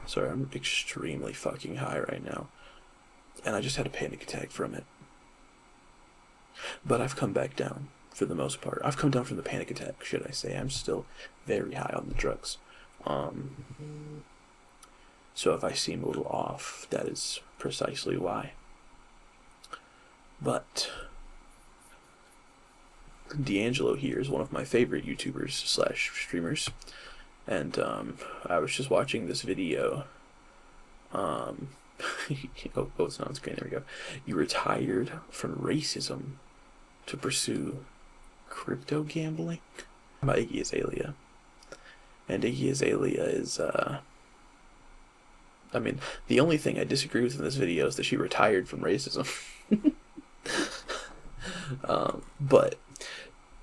Sorry, I'm extremely fucking high right now. And I just had a panic attack from it. But I've come back down for the most part. I've come down from the panic attack, should I say. I'm still very high on the drugs. So if I seem a little off, that is precisely why. But D'Angelo here is one of my favorite YouTubers slash streamers. And I was just watching this video. Oh, it's not on screen. There we go. You retired from racism to pursue crypto gambling by Iggy Azalea. And Iggy Azalea is, I mean, the only thing I disagree with in this video is that she retired from racism. But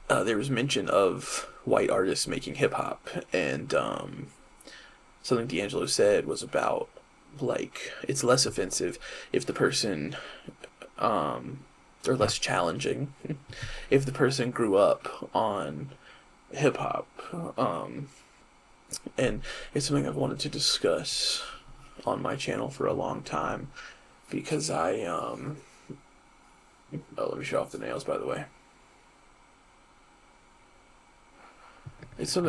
there was mention of white artists making hip hop, and something D'Angelo said was about, like, it's less offensive if the person, or less challenging, if the person grew up on hip hop. And it's something I've wanted to discuss on my channel for a long time, because oh, let me show off the nails, by the way. It's a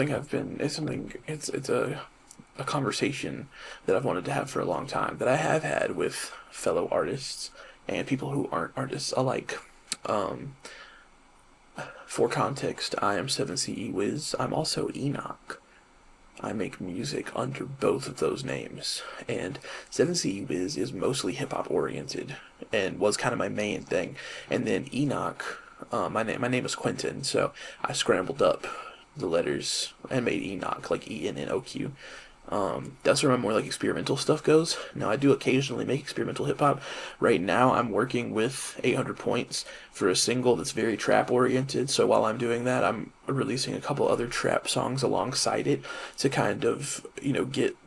conversation that I've wanted to have for a long time, that I have had with fellow artists and people who aren't artists alike. For context, I am 7CE Wiz. I'm also Enoch. I make music under both of those names, and 7CE Wiz is mostly hip-hop oriented, and was kind of my main thing. And then Enoch, my name is Quentin, so I scrambled up the letters and made Enoch, like ENNOQ. That's where my more like experimental stuff goes. Now I do occasionally make experimental hip hop. Right now I'm working with 800 Points for a single that's very trap oriented. So while I'm doing that, I'm releasing a couple other trap songs alongside it to kind of,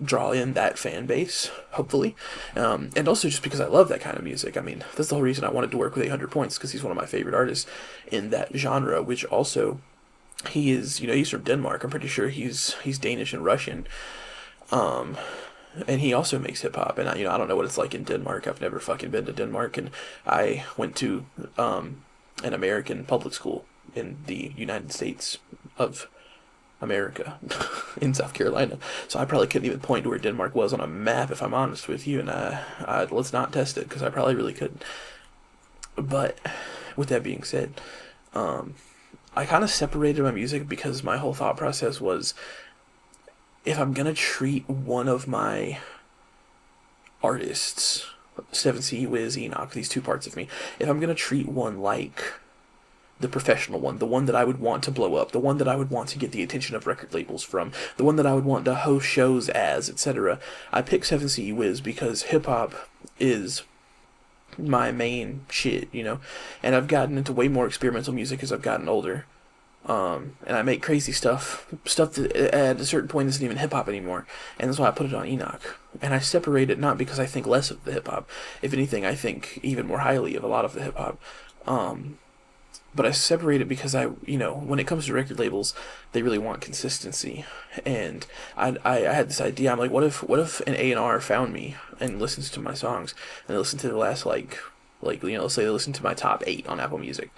draw in that fan base, hopefully. And also just because I love that kind of music. I mean, that's the whole reason I wanted to work with 800 Points, because he's one of my favorite artists in that genre, which also, he is, he's from Denmark. I'm pretty sure he's Danish and Russian. And he also makes hip hop, and I don't know what it's like in Denmark. I've never fucking been to Denmark, and I went to an American public school in the United States of America, in South Carolina. So I probably couldn't even point to where Denmark was on a map, if I'm honest with you. And let's not test it, because I probably really couldn't. But with that being said, I kind of separated my music because my whole thought process was, if I'm gonna treat one of my artists, 7C, Wiz, Enoch, these two parts of me, if I'm gonna treat one like the professional one, the one that I would want to blow up, the one that I would want to get the attention of record labels from, the one that I would want to host shows as, etc., I pick 7C Wiz because hip-hop is my main shit, and I've gotten into way more experimental music as I've gotten older. And I make crazy stuff that at a certain point isn't even hip-hop anymore, and that's why I put it on Enoch. And I separate it not because I think less of the hip-hop. If anything, I think even more highly of a lot of the hip-hop. But I separate it because when it comes to record labels, they really want consistency. And I had this idea. I'm like, what if an A&R found me and listens to my songs, and they listen to the last, let's say they listen to my top 8 on Apple Music.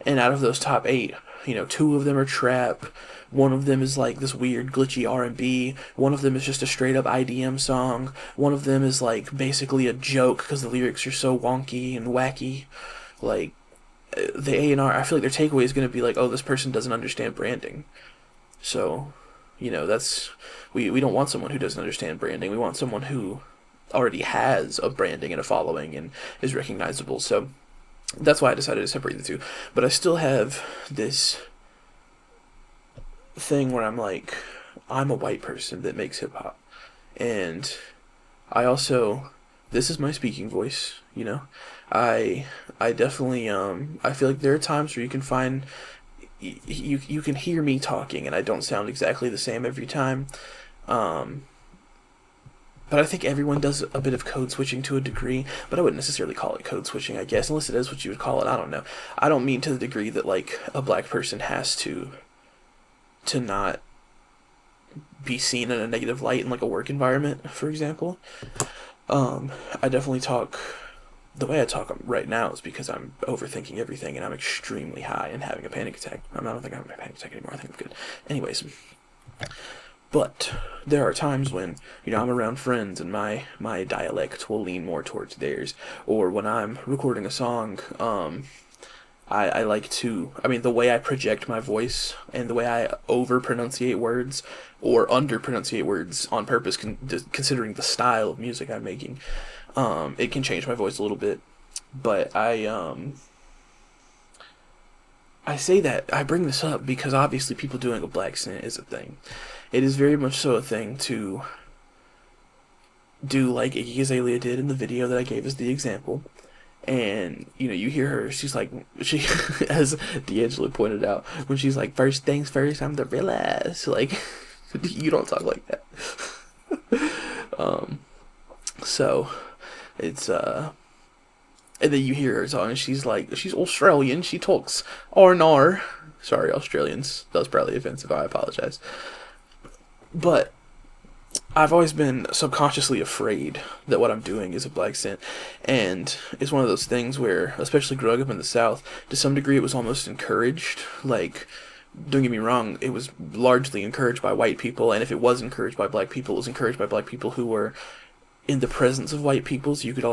And out of those top 8, 2 of them are trap, one of them is like this weird glitchy R&B, one of them is just a straight up IDM song, one of them is like basically a joke because the lyrics are so wonky and wacky. Like, the A&R, I feel like their takeaway is going to be like, oh, this person doesn't understand branding. So, that's, we don't want someone who doesn't understand branding. We want someone who already has a branding and a following and is recognizable. So that's why I decided to separate the two. But I still have this thing where I'm like, I'm a white person that makes hip hop. And I also, this is my speaking voice, I definitely, I feel like there are times where you can find, you can hear me talking and I don't sound exactly the same every time. But I think everyone does a bit of code switching to a degree, but I wouldn't necessarily call it code switching, I guess, unless it is what you would call it. I don't know. I don't mean to the degree that, like, a black person has to not be seen in a negative light in like a work environment, for example. I definitely talk. The way I talk right now is because I'm overthinking everything and I'm extremely high and having a panic attack. I don't think I'm having a panic attack anymore. I think I'm good. Anyways, but there are times when, I'm around friends and my dialect will lean more towards theirs. Or when I'm recording a song, I like to, the way I project my voice and the way I over pronunciate words or under pronunciate words on purpose, considering the style of music I'm making, it can change my voice a little bit. But I say that, I bring this up because obviously people doing a black scent is a thing. It is very much so a thing to do like Iggy Azalea did in the video that I gave as the example. And, you hear her, she's like, as D'Angelo pointed out, when she's like, first things first, I'm the real ass. Like, you don't talk like that. So, it's, and then you hear her talking, and she's like, she's Australian, she talks R&R. Sorry, Australians, that was probably offensive, I apologize. But I've always been subconsciously afraid that what I'm doing is a black scent, and it's one of those things where, especially growing up in the South, to some degree it was almost encouraged. Like, don't get me wrong, it was largely encouraged by white people, and if it was encouraged by black people, it was encouraged by black people who were in the presence of white people, so you could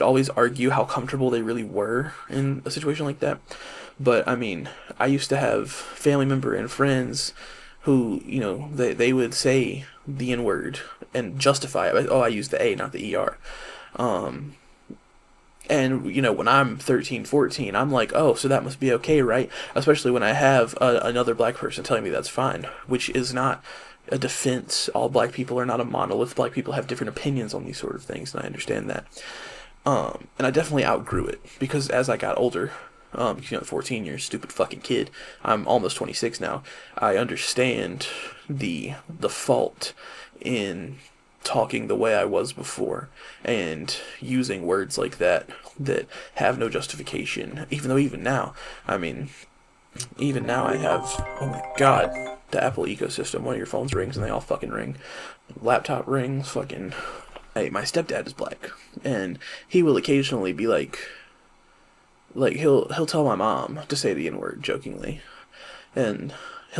always argue how comfortable they really were in a situation like that. But, I used to have family member and friends who, they would say the N-word and justify it. Oh, I used the A, not the ER. And, when I'm 13, 14, I'm like, oh, so that must be okay, right? Especially when I have another black person telling me that's fine, which is not a defense. All black people are not a monolith. Black people have different opinions on these sort of things, and I understand that. And I definitely outgrew it, because as I got older, 14 years, stupid fucking kid. I'm almost 26 now. I understand the fault in talking the way I was before and using words like that have no justification. Even though even now I have, oh my god, the Apple ecosystem. One of your phones rings and they all fucking ring. Laptop rings, fucking. Hey, my stepdad is black, and he will occasionally be like he'll tell my mom to say the N-word jokingly, and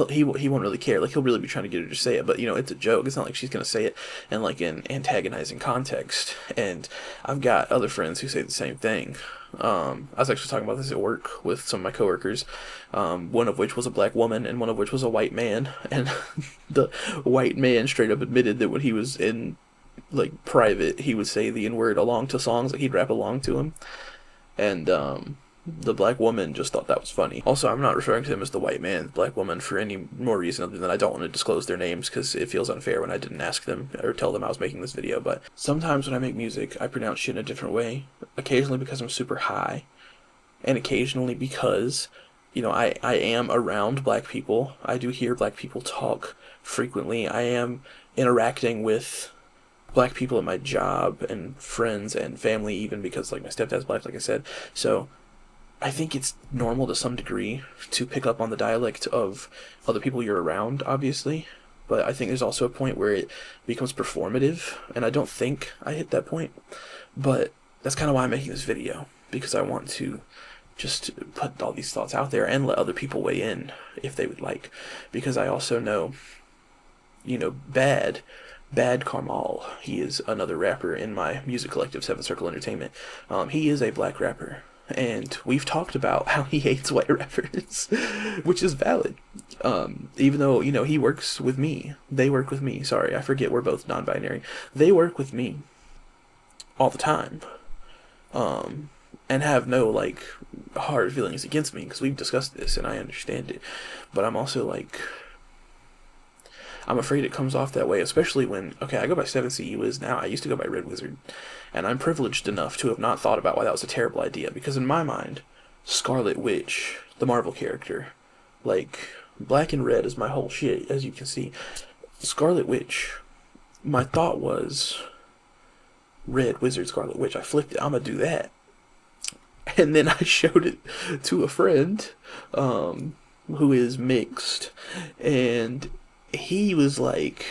he won't really care. Like, he'll really be trying to get her to say it, but it's a joke. It's not like she's gonna say it in like an antagonizing context. And I've got other friends who say the same thing. I was actually talking about this at work with some of my coworkers, one of which was a black woman and one of which was a white man, and the white man straight up admitted that when he was in like private, he would say the N-word along to songs, like he'd rap along to him. And the black woman just thought that was funny. Also, I'm not referring to him as the white man, the black woman, for any more reason other than I don't want to disclose their names because it feels unfair when I didn't ask them or tell them I was making this video. But sometimes when I make music, I pronounce shit in a different way. Occasionally because I'm super high, and occasionally because, I am around black people. I do hear black people talk frequently. I am interacting with black people at my job and friends and family, even because like my stepdad's black, like I said. So I think it's normal to some degree to pick up on the dialect of other people you're around, obviously. But I think there's also a point where it becomes performative, and I don't think I hit that point. But that's kind of why I'm making this video, because I want to just put all these thoughts out there and let other people weigh in if they would like. Because I also know, Bad Carmal, he is another rapper in my music collective, Seven Circle Entertainment. He is a black rapper, and we've talked about how he hates white rappers, which is valid. Even though, he works with me. They work with me. Sorry, I forget we're both non-binary. They work with me all the time. And have no, hard feelings against me, because we've discussed this, and I understand it. But I'm also, I'm afraid it comes off that way, especially when, I go by 7CE Wiz now. I used to go by Red Wizard, and I'm privileged enough to have not thought about why that was a terrible idea, because in my mind, Scarlet Witch, the Marvel character, black and red is my whole shit, as you can see. Scarlet Witch, my thought was Red Wizard, Scarlet Witch. I flipped it, I'm gonna do that. And then I showed it to a friend, who is mixed, and he was like,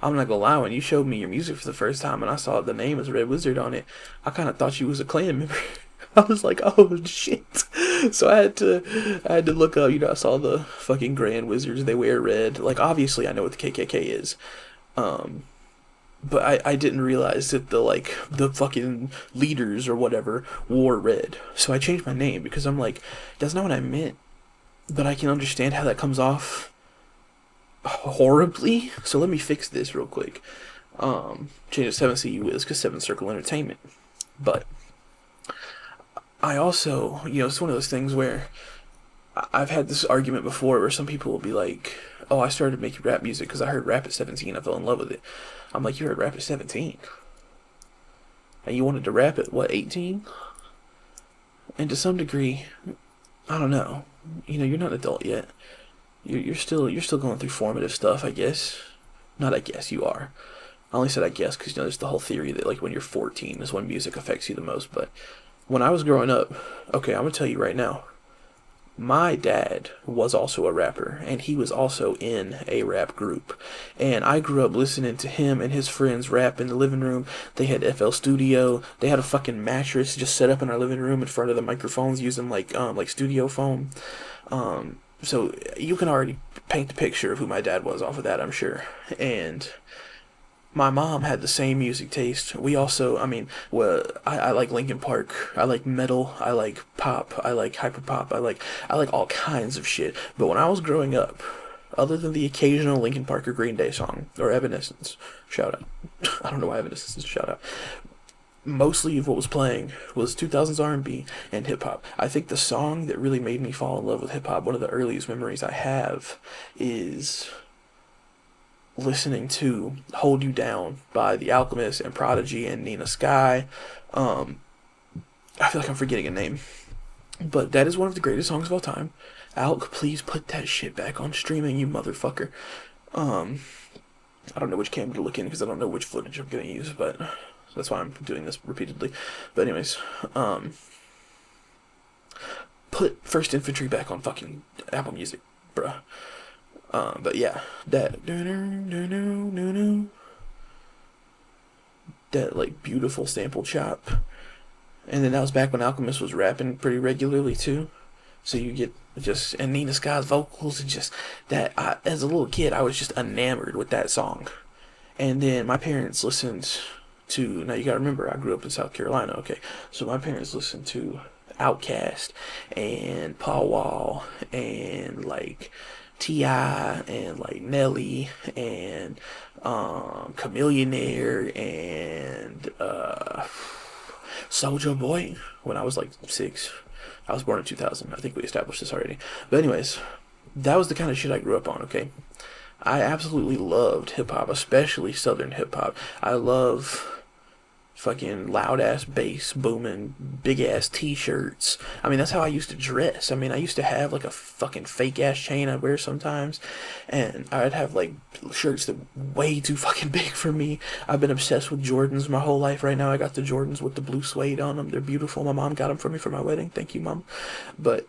I'm not gonna lie, when you showed me your music for the first time and I saw the name as Red Wizard on it, I kind of thought you was a clan member. I was like, oh shit. So I had to look up. I saw the fucking Grand Wizards. They wear red. Like, obviously, I know what the KKK is. Um, but I didn't realize that the fucking leaders or whatever wore red. So I changed my name because I'm like, that's not what I meant. But I can understand how that comes off horribly. So let me fix this real quick. Change to 7CU is because 7 Circle Entertainment. But I also, it's one of those things where I've had this argument before where some people will be like, oh, I started making rap music because I heard rap at 17. I fell in love with it. I'm like, you heard rap at 17? And you wanted to rap at, what, 18? And to some degree, I don't know. You're not an adult yet. You're still going through formative stuff, I guess. Not I guess, you are. I only said I guess because, there's the whole theory that, like, when you're 14 is when music affects you the most. But when I was growing up, okay, I'm going to tell you right now, my dad was also a rapper, and he was also in a rap group. And I grew up listening to him and his friends rap in the living room. They had FL Studio. They had a fucking mattress just set up in our living room in front of the microphones using like studio foam. So you can already paint the picture of who my dad was off of that, I'm sure. And my mom had the same music taste. We also, I like Linkin Park. I like metal. I like pop. I like hyperpop. I like all kinds of shit. But when I was growing up, other than the occasional Linkin Park or Green Day song or Evanescence, shout out. I don't know why Evanescence is a shout out. Mostly of what was playing was 2000s R&B and hip hop. I think the song that really made me fall in love with hip hop, one of the earliest memories I have, is listening to Hold You Down by The Alchemist and Prodigy and Nina Sky. I feel like I'm forgetting a name. But that is one of the greatest songs of all time. Alk, please put that shit back on streaming, you motherfucker. I don't know which camera to look in because I don't know which footage I'm going to use, but that's why I'm doing this repeatedly. But anyways, put First Infantry back on fucking Apple Music, bruh. But yeah, that like beautiful sample chop, and then that was back when Alchemist was rapping pretty regularly too. So you get and Nina Sky's vocals and just that. As a little kid, I was just enamored with that song. And then my parents listened to. Now you gotta remember, I grew up in South Carolina. Okay, so my parents listened to Outkast and Paul Wall and like T.I. and like Nelly and Chameleonaire and Soulja Boy when I was like 6. I was born in 2000. I think we established this already. But anyways, that was the kind of shit I grew up on, okay? I absolutely loved hip hop, especially Southern hip hop. I love fucking loud ass bass booming, big ass t-shirts. That's how I used to dress. I used to have like a fucking fake ass chain I'd wear sometimes, and I'd have like shirts that were way too fucking big for me. I've been obsessed with Jordans my whole life. Right now I got the Jordans with the blue suede on them. They're beautiful. My mom got them for me for my wedding. Thank you, Mom. But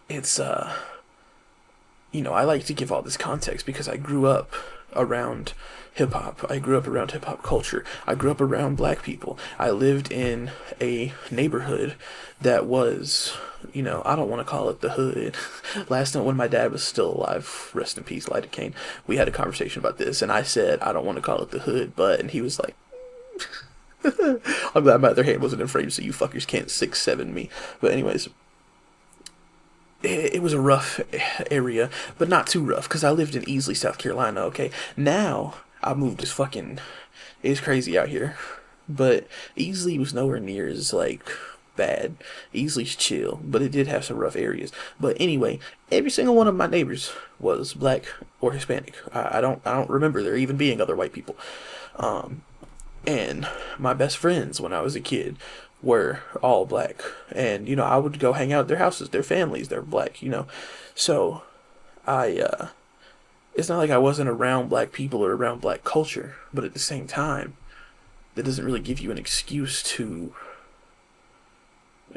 it's I like to give all this context because I grew up around hip hop. I grew up around hip hop culture. I grew up around black people. I lived in a neighborhood that was, I don't want to call it the hood. Last night when my dad was still alive, rest in peace, Lighted Kane, we had a conversation about this, and I said, I don't want to call it the hood, and he was like, I'm glad my other hand wasn't in frame so you fuckers can't 6'7" me. But anyways, it was a rough area, but not too rough, because I lived in Easley, South Carolina, okay? Now, I moved as fucking... It's crazy out here. But Easley was nowhere near as, like, bad. Easley's chill, but it did have some rough areas. But anyway, every single one of my neighbors was black or Hispanic. I don't remember there even being other white people. And my best friends when I was a kid were all black. And, I would go hang out at their houses, their families, they're black, So, it's not like I wasn't around black people or around black culture, but at the same time, that doesn't really give you an excuse to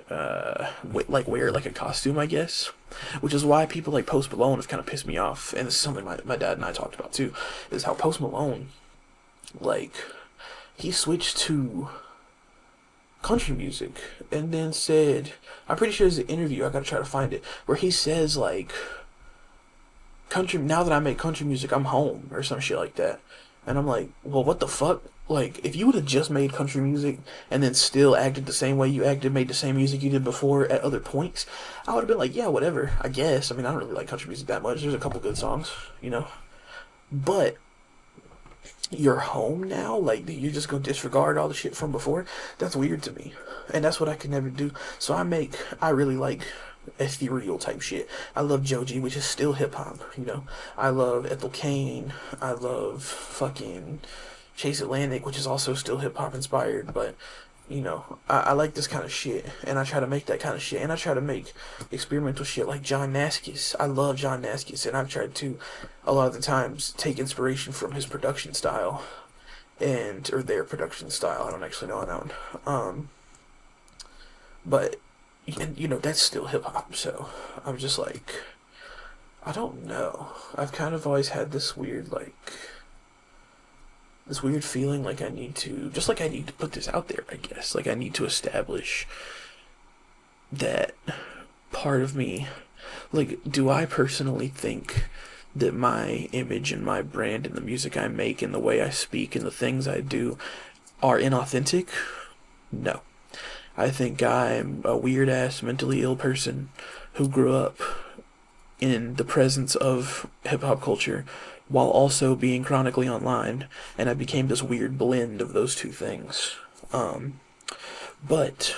wear like a costume, I guess. Which is why people like Post Malone have kind of pissed me off, and this is something my dad and I talked about too, is how Post Malone, like, he switched to country music and then said, I'm pretty sure there's an interview, I gotta try to find it, where he says like, country, now that I make country music, I'm home, or some shit like that. And I'm like, well, what the fuck? Like, if you would have just made country music and then still acted the same way you acted, made the same music you did before at other points, I would have been like, yeah, whatever, I guess. I mean, I don't really like country music that much. There's a couple good songs, you know? But you're home now? Like, you're just gonna disregard all the shit from before? That's weird to me. And that's what I could never do. So I really like ethereal type shit. I love Joji, which is still hip hop, you know. I love Ethel Cain. I love fucking Chase Atlantic, which is also still hip hop inspired, but you know, I like this kind of shit, and I try to make that kind of shit, and I try to make experimental shit like John Naskis. I love John Naskis, and I've tried to, a lot of the times, take inspiration from his production style, or their production style. I don't actually know on that one. But, and, you know, that's still hip hop, so I'm just like, I don't know. I've kind of always had this weird, this weird feeling like I need to, just like I need to put this out there, I guess. Like I need to establish that part of me. Like, do I personally think that my image and my brand and the music I make and the way I speak and the things I do are inauthentic? No. I think I'm a weird ass mentally ill person who grew up in the presence of hip hop culture while also being chronically online, and I became this weird blend of those two things. But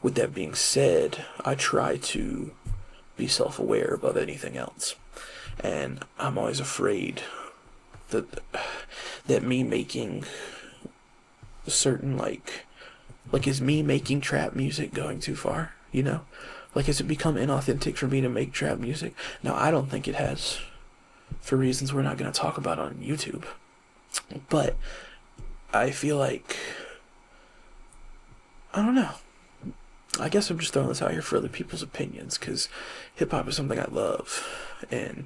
with that being said, I try to be self-aware above anything else, and I'm always afraid that me making certain like is me making trap music going too far, you know? Like, has it become inauthentic for me to make trap music? Now, I don't think it has, for reasons we're not going to talk about on YouTube. But I feel like, I don't know. I guess I'm just throwing this out here for other people's opinions, because hip-hop is something I love, and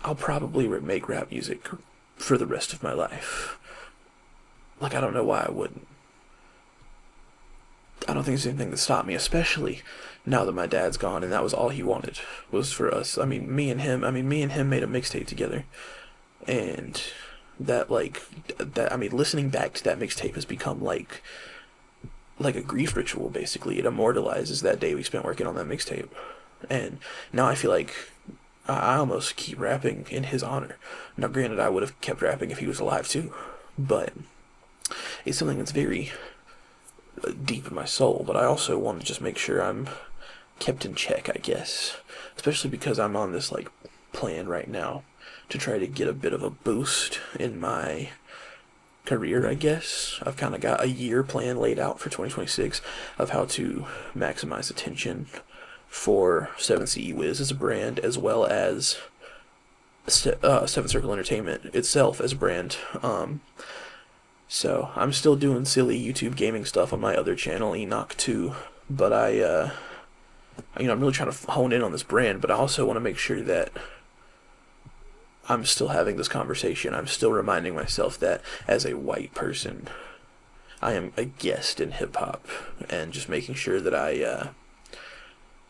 I'll probably make rap music for the rest of my life. Like, I don't know why I wouldn't. I don't think there's anything that stopped me, especially now that my dad's gone, and that was all he wanted, was for us. I mean, me and him made a mixtape together, and listening back to that mixtape has become like a grief ritual, basically. It immortalizes that day we spent working on that mixtape, and now I feel like I almost keep rapping in his honor. Now, granted, I would have kept rapping if he was alive too, but it's something that's very deep in my soul, but I also want to just make sure I'm kept in check, I guess. Especially because I'm on this, plan right now to try to get a bit of a boost in my career, I guess. I've kind of got a year plan laid out for 2026 of how to maximize attention for 7CE Wiz as a brand, as well as Seven Circle Entertainment itself as a brand. So I'm still doing silly YouTube gaming stuff on my other channel, Enoch 2, but I'm really trying to hone in on this brand, but I also want to make sure that I'm still having this conversation. I'm still reminding myself that as a white person, I am a guest in hip-hop, and just making sure that I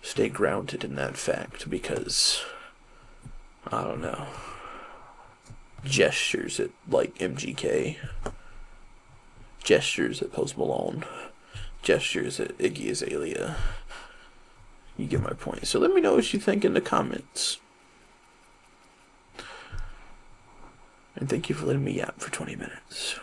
stay grounded in that fact, because, I don't know, gestures at, MGK, gestures at Post Malone, gestures at Iggy Azalea. You get my point. So let me know what you think in the comments. And thank you for letting me yap for 20 minutes.